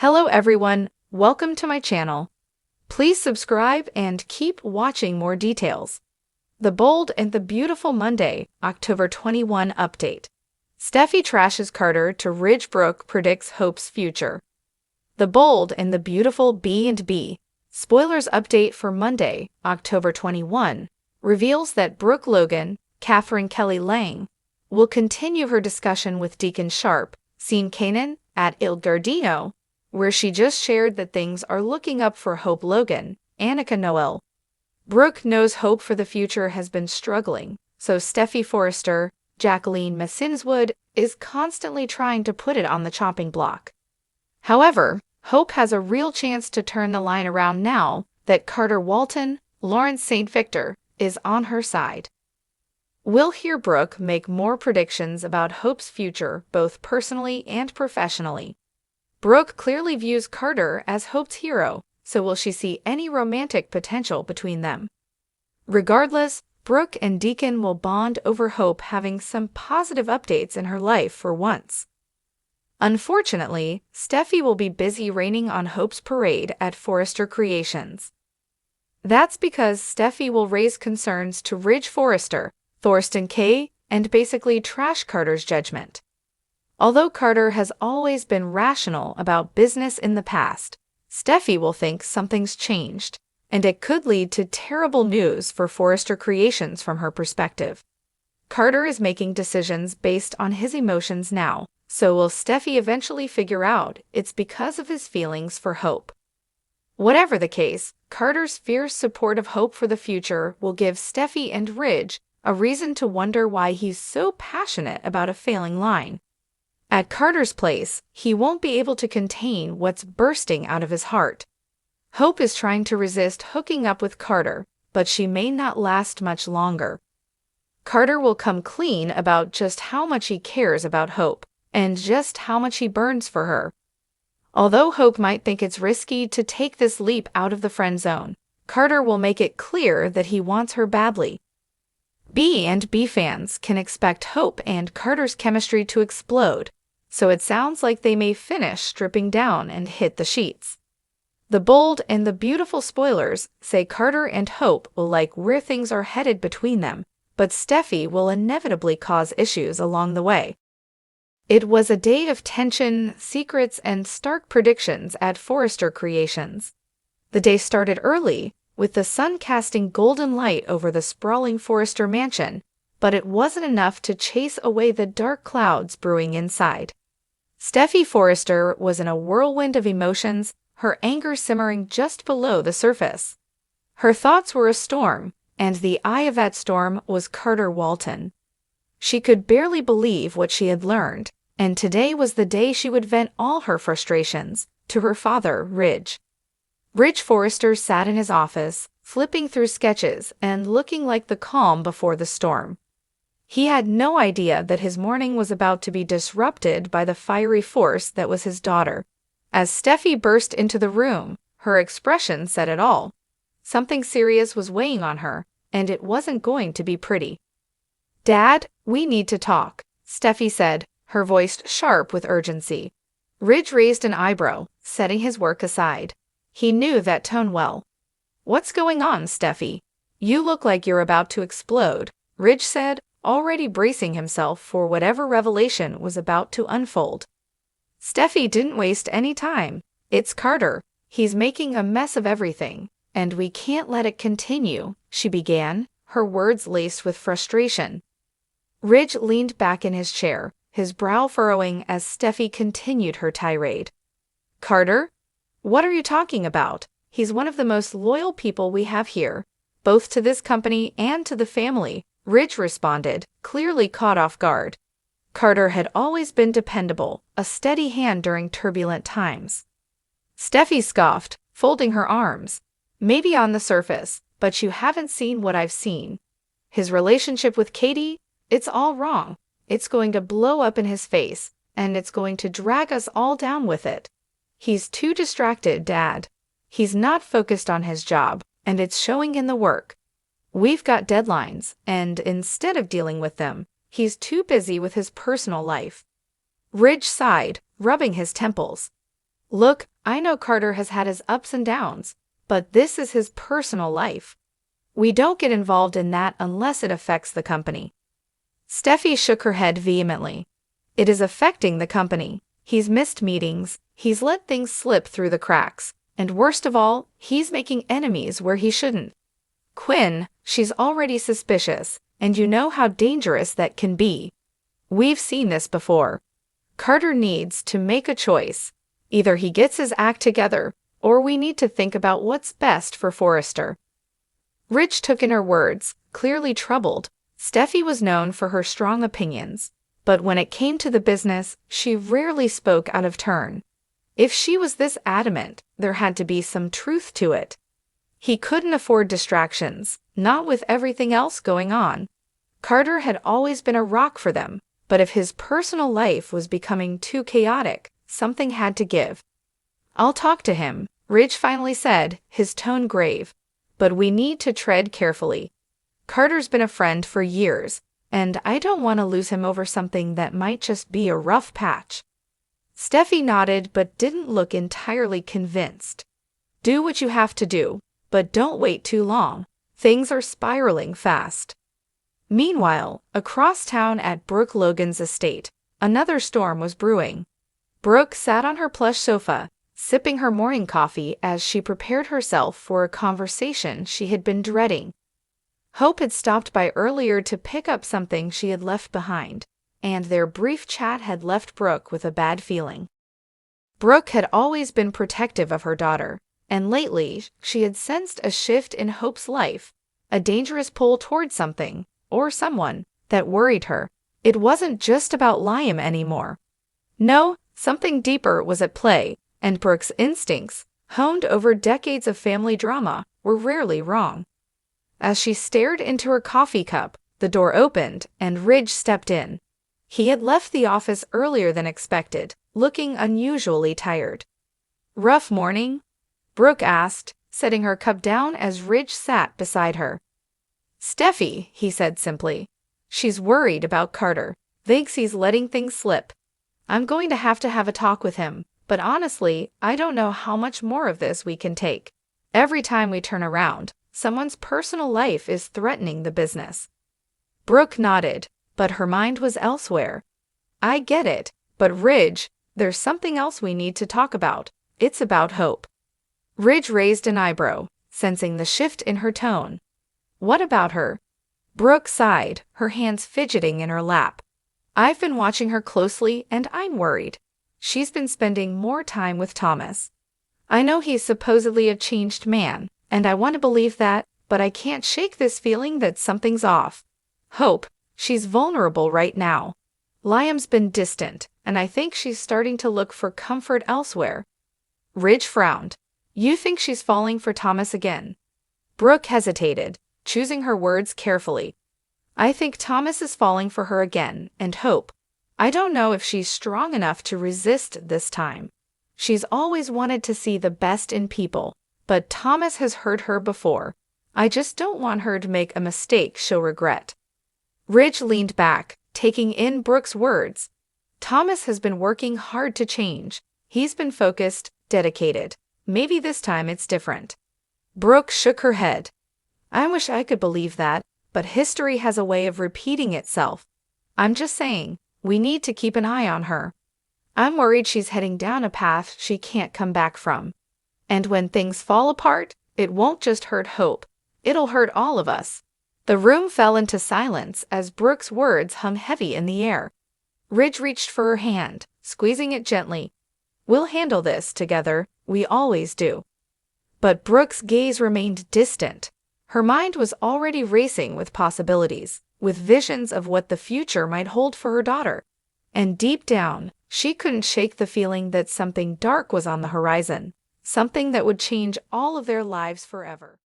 Hello everyone, welcome to my channel. Please subscribe and keep watching more details. The Bold and the Beautiful Monday, October 21 update. Steffi trashes Carter to Ridge. Brooke predicts Hope's future. The Bold and the Beautiful B&B. Spoilers update for Monday, October 21, reveals that Brooke Logan, Catherine Kelly Lang, will continue her discussion with Deacon Sharp, seen Kanan, at Il Gardino, where she just shared that things are looking up for Hope Logan, Annika Noel. Brooke knows Hope for the future has been struggling, so Steffi Forrester, Jacqueline Messinswood, is constantly trying to put it on the chopping block. However, Hope has a real chance to turn the line around now that Carter Walton, Lawrence St. Victor, is on her side. We'll hear Brooke make more predictions about Hope's future both personally and professionally. Brooke clearly views Carter as Hope's hero, so will she see any romantic potential between them? Regardless, Brooke and Deacon will bond over Hope having some positive updates in her life for once. Unfortunately, Steffi will be busy raining on Hope's parade at Forrester Creations. That's because Steffi will raise concerns to Ridge Forrester, Thorsten K., and basically trash Carter's judgment. Although Carter has always been rational about business in the past, Steffi will think something's changed, and it could lead to terrible news for Forrester Creations from her perspective. Carter is making decisions based on his emotions now, so will Steffi eventually figure out it's because of his feelings for Hope? Whatever the case, Carter's fierce support of Hope for the future will give Steffi and Ridge a reason to wonder why he's so passionate about a failing line. At Carter's place, he won't be able to contain what's bursting out of his heart. Hope is trying to resist hooking up with Carter, but she may not last much longer. Carter will come clean about just how much he cares about Hope, and just how much he burns for her. Although Hope might think it's risky to take this leap out of the friend zone, Carter will make it clear that he wants her badly. B&B fans can expect Hope and Carter's chemistry to explode, so it sounds like they may finish stripping down and hit the sheets. The Bold and the Beautiful spoilers say Carter and Hope will like where things are headed between them, but Steffi will inevitably cause issues along the way. It was a day of tension, secrets, and stark predictions at Forrester Creations. The day started early, with the sun casting golden light over the sprawling Forrester mansion, but it wasn't enough to chase away the dark clouds brewing inside. Steffi Forrester was in a whirlwind of emotions, her anger simmering just below the surface. Her thoughts were a storm, and the eye of that storm was Carter Walton. She could barely believe what she had learned, and today was the day she would vent all her frustrations to her father, Ridge. Ridge Forrester sat in his office, flipping through sketches and looking like the calm before the storm. He had no idea that his morning was about to be disrupted by the fiery force that was his daughter. As Steffi burst into the room, her expression said it all. Something serious was weighing on her, and it wasn't going to be pretty. "Dad, we need to talk," Steffi said, her voice sharp with urgency. Ridge raised an eyebrow, setting his work aside. He knew that tone well. "What's going on, Steffi? You look like you're about to explode," Ridge said, already bracing himself for whatever revelation was about to unfold. Steffi didn't waste any time. "It's Carter. He's making a mess of everything, and we can't let it continue," she began, her words laced with frustration. Ridge leaned back in his chair, his brow furrowing as Steffi continued her tirade. "Carter? What are you talking about? He's one of the most loyal people we have here, both to this company and to the family," Ridge responded, clearly caught off guard. Carter had always been dependable, a steady hand during turbulent times. Steffi scoffed, folding her arms. "Maybe on the surface, but you haven't seen what I've seen. His relationship with Katie, it's all wrong. It's going to blow up in his face, and it's going to drag us all down with it. He's too distracted, Dad. He's not focused on his job, and it's showing in the work. We've got deadlines, and instead of dealing with them, he's too busy with his personal life." Ridge sighed, rubbing his temples. "Look, I know Carter has had his ups and downs, but this is his personal life. We don't get involved in that unless it affects the company." Steffi shook her head vehemently. "It is affecting the company. He's missed meetings, he's let things slip through the cracks, and worst of all, he's making enemies where he shouldn't. Quinn, she's already suspicious, and you know how dangerous that can be. We've seen this before. Carter needs to make a choice. Either he gets his act together, or we need to think about what's best for Forrester." Ridge took in her words, clearly troubled. Steffi was known for her strong opinions, but when it came to the business, she rarely spoke out of turn. If she was this adamant, there had to be some truth to it. He couldn't afford distractions, not with everything else going on. Carter had always been a rock for them, but if his personal life was becoming too chaotic, something had to give. "I'll talk to him," Ridge finally said, his tone grave. "But we need to tread carefully. Carter's been a friend for years, and I don't want to lose him over something that might just be a rough patch." Steffi nodded but didn't look entirely convinced. "Do what you have to do, but don't wait too long. Things are spiraling fast." Meanwhile, across town at Brooke Logan's estate, another storm was brewing. Brooke sat on her plush sofa, sipping her morning coffee as she prepared herself for a conversation she had been dreading. Hope had stopped by earlier to pick up something she had left behind, and their brief chat had left Brooke with a bad feeling. Brooke had always been protective of her daughter, and lately she had sensed a shift in Hope's life, a dangerous pull towards something, or someone, that worried her. It wasn't just about Liam anymore. No, something deeper was at play, and Brooke's instincts, honed over decades of family drama, were rarely wrong. As she stared into her coffee cup, the door opened and Ridge stepped in. He had left the office earlier than expected, looking unusually tired. "Rough morning?" Brooke asked, setting her cup down as Ridge sat beside her. "Steffi," he said simply. "She's worried about Carter. Thinks he's letting things slip. I'm going to have a talk with him, but honestly, I don't know how much more of this we can take. Every time we turn around, someone's personal life is threatening the business." Brooke nodded, but her mind was elsewhere. "I get it, but Ridge, there's something else we need to talk about. It's about Hope." Ridge raised an eyebrow, sensing the shift in her tone. "What about her?" Brooke sighed, her hands fidgeting in her lap. "I've been watching her closely and I'm worried. She's been spending more time with Thomas. I know he's supposedly a changed man, and I want to believe that, but I can't shake this feeling that something's off. Hope, she's vulnerable right now. Liam's been distant, and I think she's starting to look for comfort elsewhere." Ridge frowned. "You think she's falling for Thomas again?" Brooke hesitated, choosing her words carefully. "I think Thomas is falling for her again, and Hope. I don't know if she's strong enough to resist this time. She's always wanted to see the best in people, but Thomas has hurt her before. I just don't want her to make a mistake she'll regret." Ridge leaned back, taking in Brooke's words. "Thomas has been working hard to change. He's been focused, dedicated. Maybe this time it's different." Brooke shook her head. "I wish I could believe that, but history has a way of repeating itself. I'm just saying, we need to keep an eye on her. I'm worried she's heading down a path she can't come back from. And when things fall apart, it won't just hurt Hope. It'll hurt all of us." The room fell into silence as Brooke's words hung heavy in the air. Ridge reached for her hand, squeezing it gently. "We'll handle this together, we always do." But Brooke's gaze remained distant. Her mind was already racing with possibilities, with visions of what the future might hold for her daughter. And deep down, she couldn't shake the feeling that something dark was on the horizon, something that would change all of their lives forever.